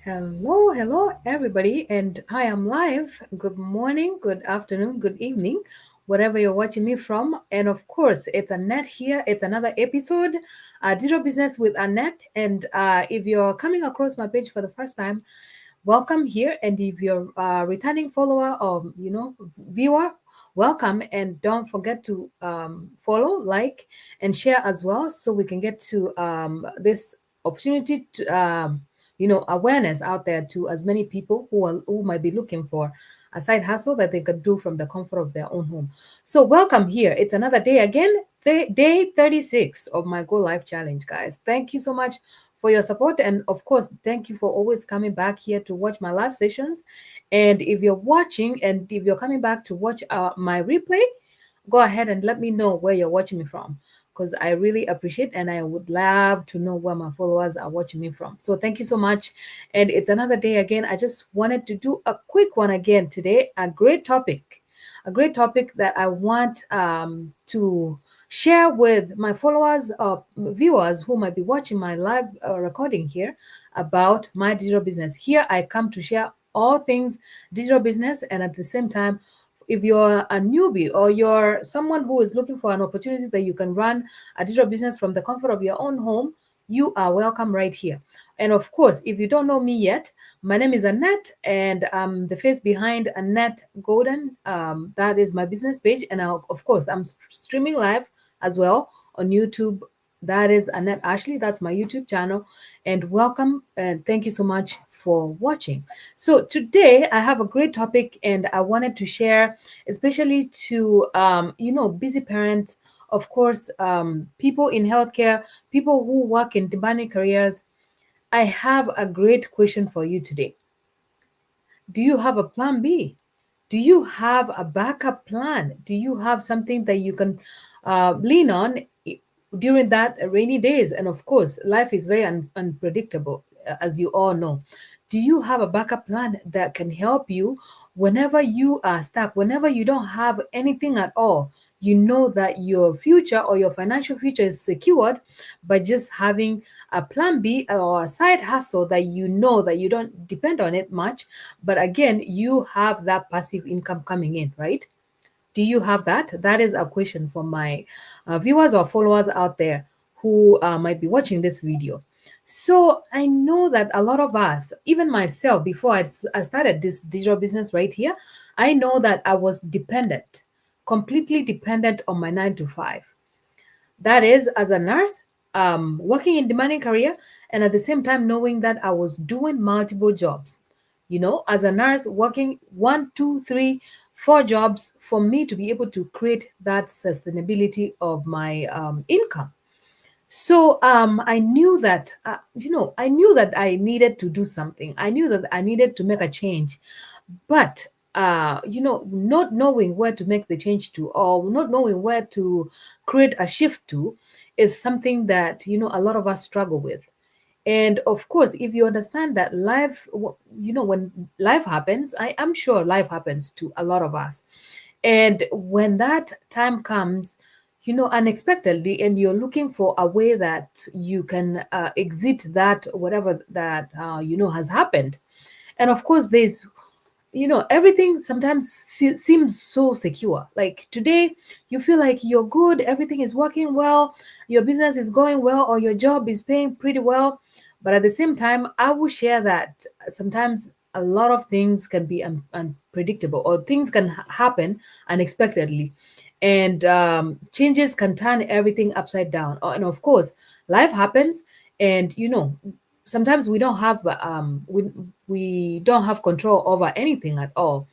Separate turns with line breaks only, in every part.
Hello, everybody, and I am live. Good morning, good afternoon, good evening, wherever you're watching me from. And of course, it's Annette here. It's another episode, Digital Business with Annette. And if you're coming across my page for the first time, welcome here. And if you're a returning follower or viewer, welcome. And don't forget to follow, like, and share as well, so we can get to this opportunity to awareness out there to as many people who might be looking for a side hustle that they could do from the comfort of their own home. So welcome here. It's another day again, day 36 of my Go Live Challenge, guys. Thank you so much for your support, and of course, thank you for always coming back here to watch my live sessions. And if you're watching and if you're coming back to watch my replay, go ahead and let me know where you're watching me from, because I really appreciate and I would love to know where my followers are watching me from. So thank you so much. And it's another day again. I just wanted to do a quick one again today. A great topic that I want to share with my followers or viewers who might be watching my live recording here about my digital business. Here I come to share all things digital business, and at the same time, if you're a newbie or you're someone who is looking for an opportunity that you can run a digital business from the comfort of your own home, you are welcome right here. And of course, if you don't know me yet, my name is Annette, and the face behind Annette Golden. That is my business page, and of course, I'm streaming live as well on YouTube. That is Annette Ashley. That's my YouTube channel. And welcome, and thank you so much for watching. So today I have a great topic, and I wanted to share, especially to busy parents, of course, people in healthcare, people who work in demanding careers. I have a great question for you today. Do you have a plan B? Do you have a backup plan? Do you have something that you can lean on during that rainy days? And of course, life is very unpredictable, as you all know. Do you have a backup plan that can help you whenever you are stuck, whenever you don't have anything at all? You know that your future or your financial future is secured by just having a plan B or a side hustle that you know that you don't depend on it much, but again, you have that passive income coming in, right? Do you have that? That is a question for my viewers or followers out there who might be watching this video. So I know that a lot of us, even myself, before I started this digital business right here, I know that I was dependent, completely dependent on my 9 to 5. That is, as a nurse, working in demanding career, and at the same time knowing that I was doing multiple jobs. As a nurse, working one, two, three, four jobs for me to be able to create that sustainability of my income. So I knew that, I needed to do something. I knew that I needed to make a change, but not knowing where to make the change to, or not knowing where to create a shift to, is something that a lot of us struggle with. And of course, if you understand that life, when life happens, I'm sure life happens to a lot of us. And when that time comes, unexpectedly, and you're looking for a way that you can exit that, whatever that, has happened. And of course, there's everything sometimes seems so secure. Like today, you feel like you're good, everything is working well, your business is going well, or your job is paying pretty well. But at the same time, I will share that sometimes a lot of things can be unpredictable, or things can happen unexpectedly, and changes can turn everything upside down. And of course, life happens, and sometimes we don't have control over anything at all.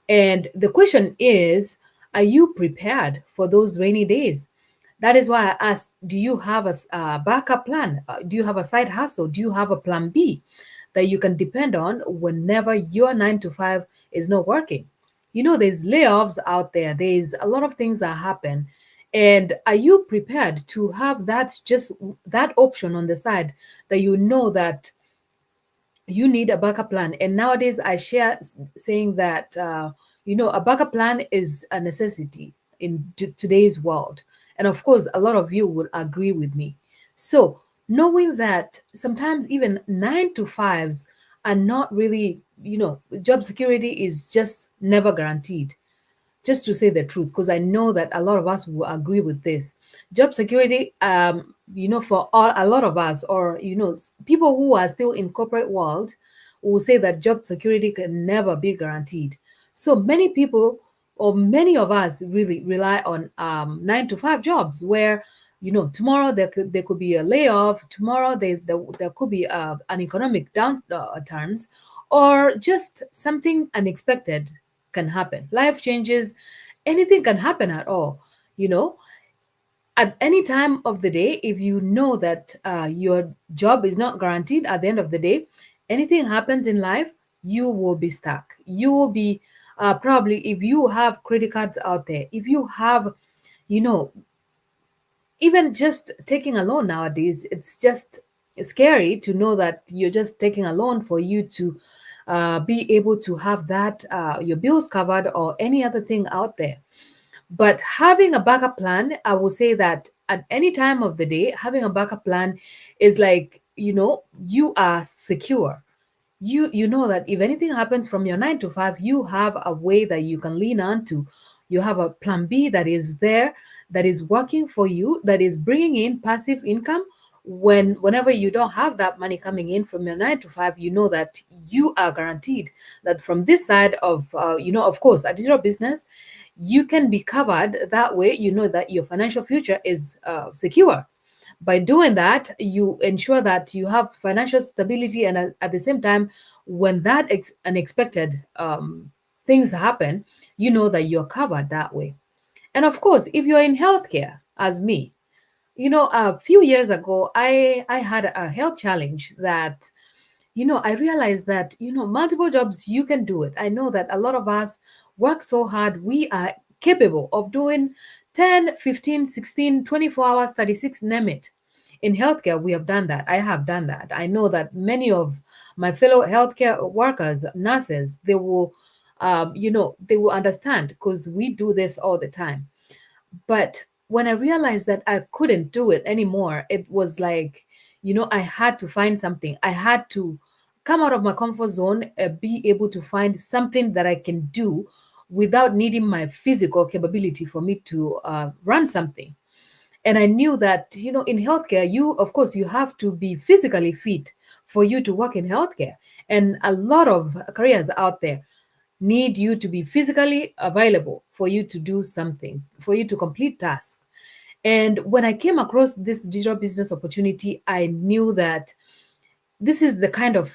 And the question is, are you prepared for those rainy days? That is why I asked, do you have a backup plan? Do you have a side hustle? Do you have a plan B that you can depend on whenever your 9 to 5 is not working? There's layoffs out there. There's a lot of things that happen. And are you prepared to have that option on the side, that that you need a backup plan? And nowadays, I share saying that a backup plan is a necessity in today's world. And of course, a lot of you would agree with me. So knowing that sometimes even 9 to 5s are not really, job security is just never guaranteed, just to say the truth, because I know that a lot of us will agree with this. Job security, for a lot of us, or people who are still in corporate world, will say that job security can never be guaranteed. So many people, or many of us, really rely on 9 to 5 jobs where tomorrow there could be a layoff, tomorrow there could be an economic downturns, or just something unexpected can happen. Life changes, anything can happen at all. You know, at any time of the day, if you know that your job is not guaranteed at the end of the day, anything happens in life, you will be stuck. You will be probably, if you have credit cards out there, if you have, you know, even just taking a loan nowadays, it's just scary to know that you're just taking a loan for you to be able to have that your bills covered or any other thing out there. But having a backup plan, I will say that at any time of the day, having a backup plan is like, you are secure. You know that if anything happens from your 9 to 5, you have a way that you can lean on to. You have a plan B that is there, that is working for you, that is bringing in passive income. Whenever you don't have that money coming in from your 9 to 5, you know that you are guaranteed that from this side of of course, a digital business, you can be covered. That way you know that your financial future is secure. By doing that, you ensure that you have financial stability, and at the same time, when that unexpected things happen, you know that you're covered that way. And of course, if you're in healthcare, as me, a few years ago, I had a health challenge that, I realized that, multiple jobs, you can do it. I know that a lot of us work so hard. We are capable of doing 10, 15, 16, 24 hours, 36, name it. In healthcare, we have done that. I have done that. I know that many of my fellow healthcare workers, nurses, they will understand because we do this all the time. But when I realized that I couldn't do it anymore, it was like, I had to find something. I had to come out of my comfort zone, be able to find something that I can do without needing my physical capability for me to run something. And I knew that, in healthcare, you, of course, you have to be physically fit for you to work in healthcare. And a lot of careers out there need you to be physically available for you to do something, for you to complete tasks. And when I came across this digital business opportunity, I knew that this is the kind of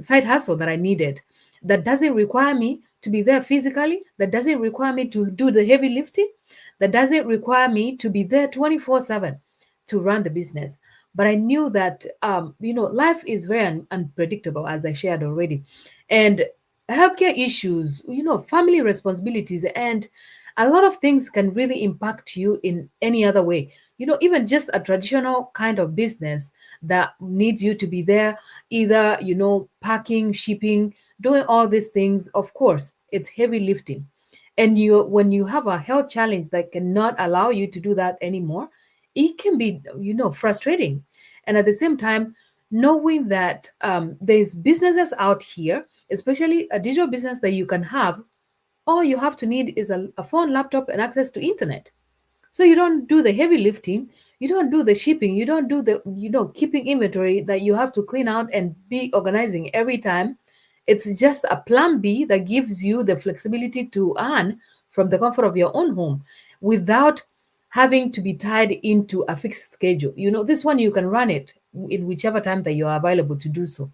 side hustle that I needed, that doesn't require me to be there physically, that doesn't require me to do the heavy lifting, that doesn't require me to be there 24/7 to run the business. But I knew that, life is very unpredictable, as I shared already. And healthcare issues, family responsibilities, and a lot of things can really impact you in any other way. Even just a traditional kind of business that needs you to be there, either, packing, shipping, doing all these things, of course, it's heavy lifting. And when you have a health challenge that cannot allow you to do that anymore, it can be, frustrating. And at the same time, knowing that there's businesses out here, especially a digital business that you can have, all you have to need is a phone, laptop, and access to internet. So you don't do the heavy lifting, you don't do the shipping, you don't do the, keeping inventory that you have to clean out and be organizing every time. It's just a plan B that gives you the flexibility to earn from the comfort of your own home without having to be tied into a fixed schedule. This one you can run it in whichever time that you are available to do so.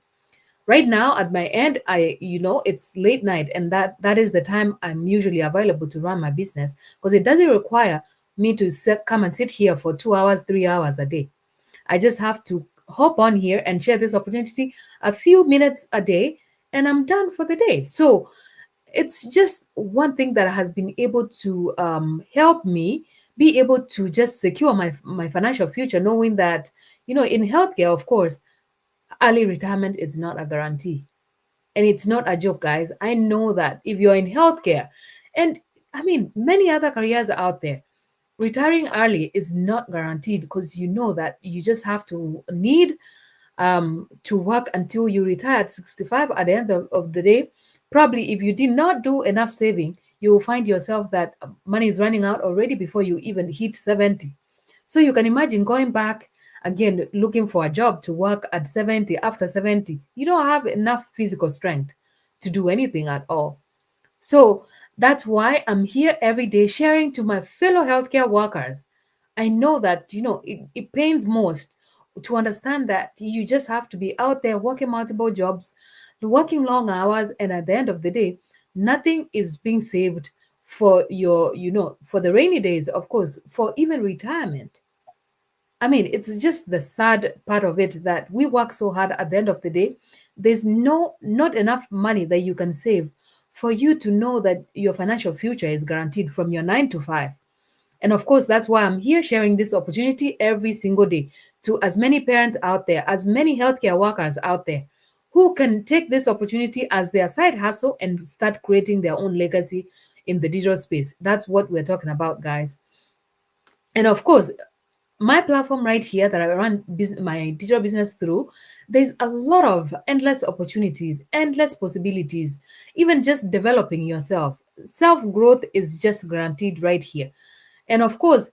Right now at my end, it's late night, and that is the time I'm usually available to run my business, because it doesn't require me to come and sit here for 2 hours, 3 hours a day. I just have to hop on here and share this opportunity a few minutes a day, and I'm done for the day. So it's just one thing that has been able to help me be able to just secure my financial future, knowing that, in healthcare, of course, early retirement is not a guarantee. And it's not a joke, guys. I know that if you're in healthcare, and I mean, many other careers out there, retiring early is not guaranteed, because you know that you just have to need to work until you retire at 65. At the end of the day, probably if you did not do enough saving, you will find yourself that money is running out already before you even hit 70. So you can imagine going back again, looking for a job to work at 70. After 70, you don't have enough physical strength to do anything at all. So that's why I'm here every day sharing to my fellow healthcare workers. I know that, it pains most to understand that you just have to be out there working multiple jobs, working long hours, and at the end of the day, nothing is being saved for for the rainy days, of course, for even retirement. I mean, it's just the sad part of it that we work so hard at the end of the day. There's not enough money that you can save for you to know that your financial future is guaranteed from your 9 to 5. And of course, that's why I'm here sharing this opportunity every single day to as many parents out there, as many healthcare workers out there who can take this opportunity as their side hustle and start creating their own legacy in the digital space. That's what we're talking about, guys. And of course, my platform right here that I run my digital business through, there's a lot of endless opportunities, endless possibilities, even just developing yourself. Self growth is just guaranteed right here. And of course,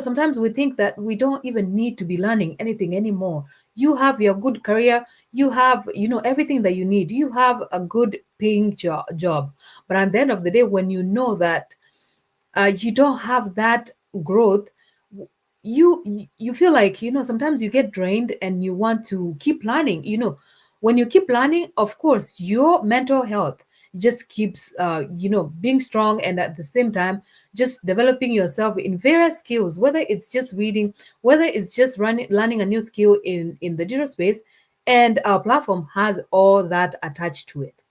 sometimes we think that we don't even need to be learning anything anymore. You have your good career, you have, everything that you need, you have a good paying job. But at the end of the day, when you know that you don't have that growth, you feel like, sometimes you get drained and you want to keep learning. When you keep learning, of course your mental health just keeps being strong, and at the same time just developing yourself in various skills, whether it's just reading, whether it's just learning a new skill in the digital space. And our platform has all that attached to it.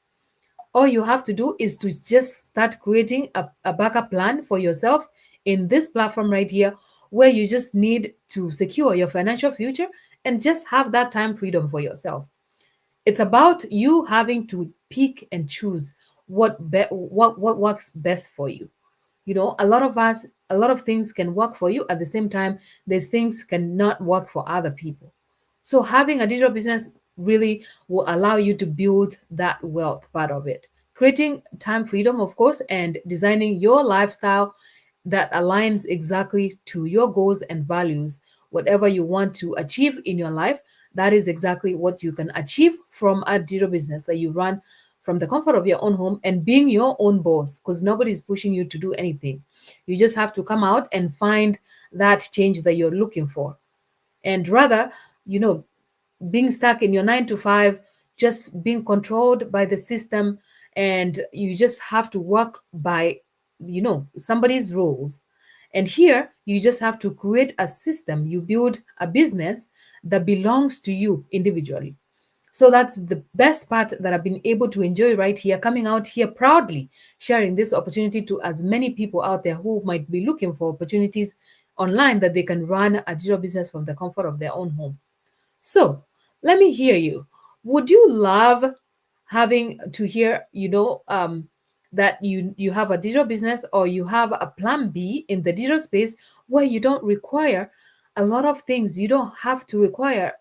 All you have to do is to just start creating a backup plan for yourself in this platform right here, where you just need to secure your financial future and just have that time freedom for yourself. It's about you having to pick and choose what works best for you. A lot of us, a lot of things can work for you. At the same time, there's things cannot work for other people. So having a digital business really will allow you to build that wealth part of it, creating time freedom, of course, and designing your lifestyle that aligns exactly to your goals and values. Whatever you want to achieve in your life, that is exactly what you can achieve from a digital business that you run from the comfort of your own home and being your own boss, because nobody's pushing you to do anything. You just have to come out and find that change that you're looking for. And rather, you know, being stuck in your 9 to 5, just being controlled by the system, and you just have to work by, somebody's rules. And here, you just have to create a system. You build a business that belongs to you individually. So that's the best part that I've been able to enjoy right here, coming out here proudly, sharing this opportunity to as many people out there who might be looking for opportunities online that they can run a digital business from the comfort of their own home. So let me hear you. Would you love having to hear, that you have a digital business, or you have a plan B in the digital space where you don't require a lot of things? You don't have to require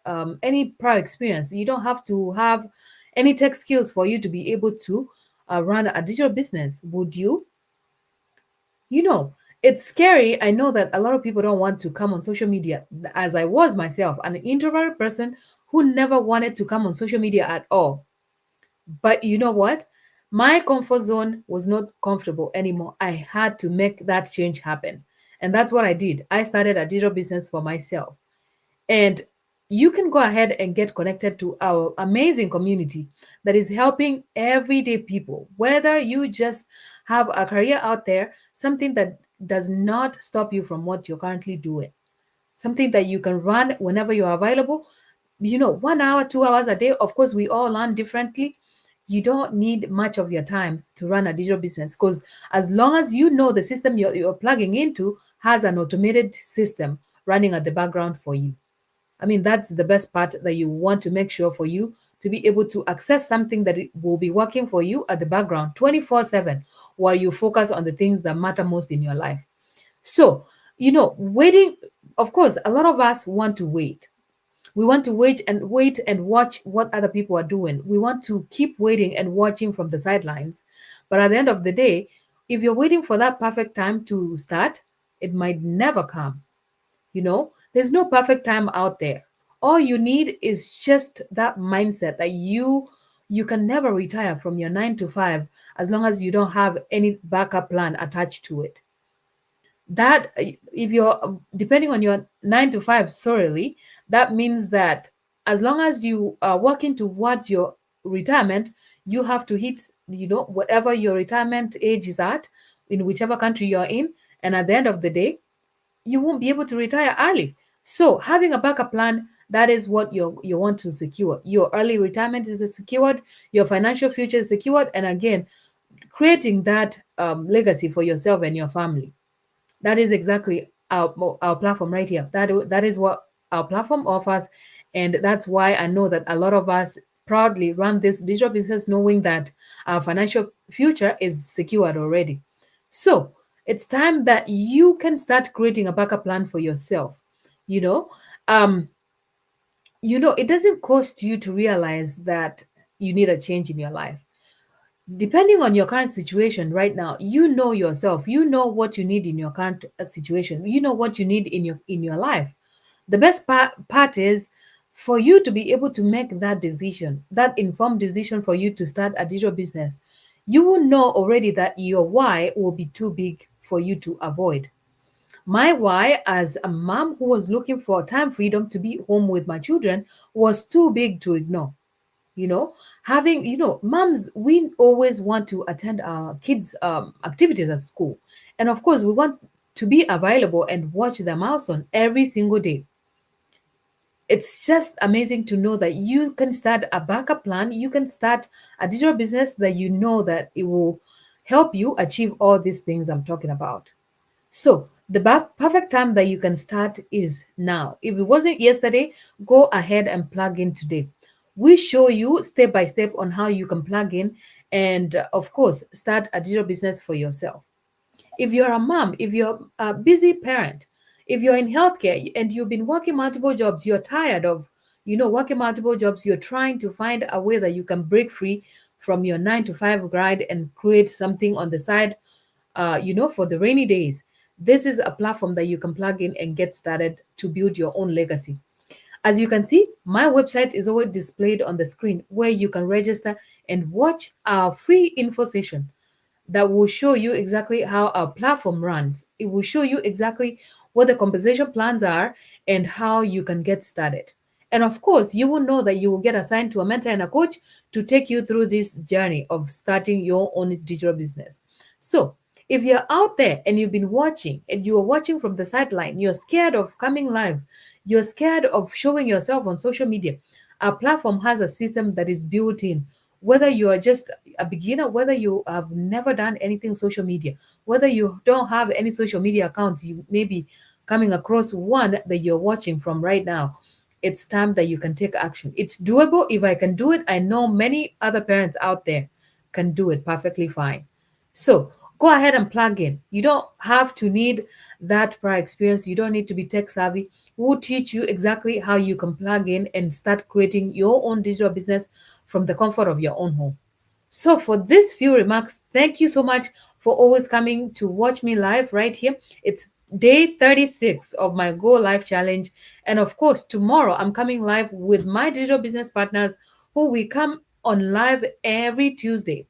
any prior experience. You don't have to have any tech skills for you to be able to run a digital business. Would you? you know it's scary. I know that a lot of people don't want to come on social media, as I was myself, an introverted person who never wanted to come on social media at all. But you know what? My comfort zone was not comfortable anymore. I had to make that change happen, and that's what I did. I started a digital business for myself. And you can go ahead and get connected to our amazing community that is helping everyday people, whether you just have a career out there, something that does not stop you from what you're currently doing, something that you can run whenever you are available. 1 hour, 2 hours a day. Of course, we all learn differently. You don't need much of your time to run a digital business, because as long as you know the system you're plugging into has an automated system running at the background for you. I mean, that's the best part, that you want to make sure for you to be able to access something that it will be working for you at the background 24/7, while you focus on the things that matter most in your life. So, waiting, of course, a lot of us want to wait. We want to wait and watch what other people are doing. We want to keep waiting and watching from the sidelines. But at the end of the day, if you're waiting for that perfect time to start, it might never come. There's no perfect time out there. All you need is just that mindset that you can never retire from your 9 to 5 as long as you don't have any backup plan attached to it. That if you're depending on your 9 to 5 solely, that means that as long as you are working towards your retirement, you have to hit whatever your retirement age is at in whichever country you're in. And at the end of the day, you won't be able to retire early. So having a backup plan, that is what you want to secure. Your early retirement is secured, your financial future is secured, and again, creating that legacy for yourself and your family. That is exactly our platform right here. That is what our platform offers, and that's why I know that a lot of us proudly run this digital business knowing that our financial future is secured already. So it's time that you can start creating a backup plan for yourself. You know, um, it doesn't cost you to realize that you need a change in your life. Depending on your current situation right now, you know yourself, you know what you need in your current situation, you know what you need in your life. The best part is for you to be able to make that decision, that informed decision for you to start a digital business. You will know already that your why will be too big for you to avoid. My why, as a mom who was looking for time freedom to be home with my children, was too big to ignore. you know Having, moms, we always want to attend our kids activities at school, and of course we want to be available and watch the milestone every single day. It's just amazing to know that you can start a backup plan, you can start a digital business that you know that it will help you achieve all these things I'm talking about. So the perfect time that you can start is now. If it wasn't yesterday, go ahead and plug in today. We show you step by step on how you can plug in and, of course, start a digital business for yourself. If you're a mom, if you're a busy parent, if you're in healthcare and you've been working multiple jobs, you're tired of, working multiple jobs, you're trying to find a way that you can break free from your 9 to 5 grind and create something on the side, for the rainy days. This is a platform that you can plug in and get started to build your own legacy. As you can see, my website is always displayed on the screen where you can register and watch our free info session that will show you exactly how our platform runs. It will show you exactly what the compensation plans are and how you can get started. And of course, you will know that you will get assigned to a mentor and a coach to take you through this journey of starting your own digital business. So, if you're out there and you've been watching and you are watching from the sideline, you're scared of coming live, you're scared of showing yourself on social media, our platform has a system that is built in. Whether you are just a beginner, whether you have never done anything social media, whether you don't have any social media accounts, you may be coming across one that you're watching from right now. It's time that you can take action. It's doable. If I can do it, I know many other parents out there can do it perfectly fine. So go ahead and plug in. You don't have to need that prior experience. You don't need to be tech savvy. We'll teach you exactly how you can plug in and start creating your own digital business from the comfort of your own home. So, for these few remarks, thank you so much for always coming to watch me live right here. It's day 36 of my Go Live challenge. And of course, tomorrow I'm coming live with my digital business partners who we come on live every Tuesday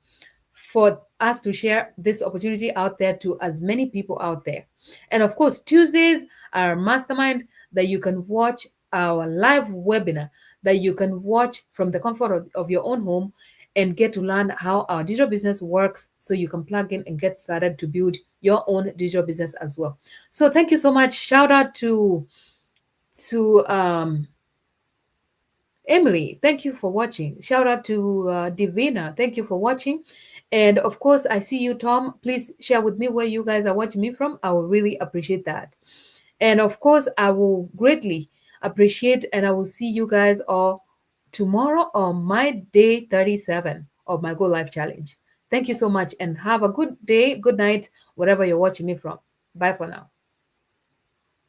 for us to share this opportunity out there to as many people out there. And of course, Tuesdays are mastermind that you can watch our live webinar that you can watch from the comfort of your own home and get to learn how our digital business works so you can plug in and get started to build your own digital business as well. So thank you so much. Shout out to Emily, thank you for watching. Shout out to Divina, thank you for watching. And of course, I see you, Tom. Please share with me where you guys are watching me from. I will really appreciate that. And of course, I will greatly appreciate and I will see you guys all tomorrow on my day 37 of my Go Live Challenge. Thank you so much and have a good day, good night, wherever you're watching me from. Bye for now.